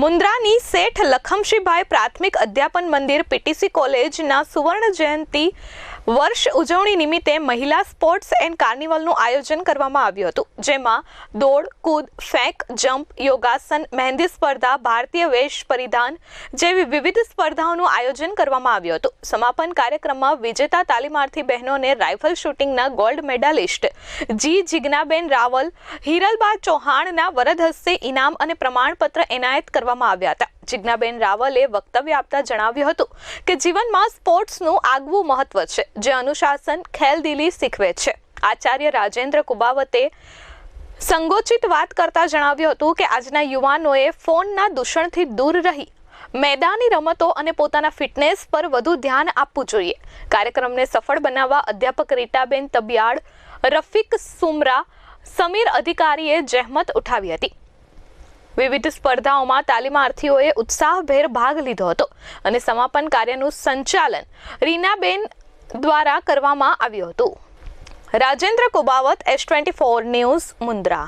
મુન્દ્રાની શેઠ લખમશીભાઈ પ્રાથમિક અધ્યાપન મંદિર પીટીસી કોલેજના સુવર્ણ જયંતિ વર્ષ ઉજવણી નિમિત્તે મહિલા સ્પોર્ટ્સ એન્ડ કાર્નિવલનું આયોજન કરવામાં આવ્યું હતું, જેમાં દોડ, કૂદ, ફેંક, જમ્પ, યોગાસન, મહેંદી સ્પર્ધા, ભારતીય વેશ પરિધાન જેવી વિવિધ સ્પર્ધાઓનું આયોજન કરવામાં આવ્યું હતું। સમાપન કાર્યક્રમમાં વિજેતા તાલીમાર્થી બહેનોને રાઇફલ શૂટિંગના ગોલ્ડ મેડાલિસ્ટ જીજ્ઞાબેન રાવલ, હિરલબા ચૌહાણના વરદ હસ્તે ઇનામ અને પ્રમાણપત્ર એનાયત કરવામાં આવ્યા હતા। જીજ્ઞાબેન રાવલે વક્તવ્ય આપતા જણાવ્યું હતું કે જીવનમાં સ્પોર્ટ્સનું આગવું મહત્વ છે, જે અનુશાસન, ખેલદિલી શીખવે છે। આચાર્ય રાજેન્દ્ર કુબાવતે સંગોચિત વાત કરતા જણાવ્યું હતું કે આજના યુવાનોએ ફોનના દૂષણથી દૂર રહી મેદાની રમતો અને પોતાના ફિટનેસ પર વધુ ધ્યાન આપવું જોઈએ। કાર્યક્રમને સફળ બનાવવા અધ્યાપક રીટાબેન તબિયાડ, રફીક સુમરા, સમીર અધિકારીએ જહેમત ઉઠાવી હતી। વિવિધ સ્પર્ધાઓમાં તાલીમાર્થીઓએ ઉત્સાહભેર ભાગ લીધો હતો અને સમાપન કાર્યનું સંચાલન રીનાબેન દ્વારા કરવામાં આવ્યું હતું। Rajendra Kubavat, S24 news, Mundra.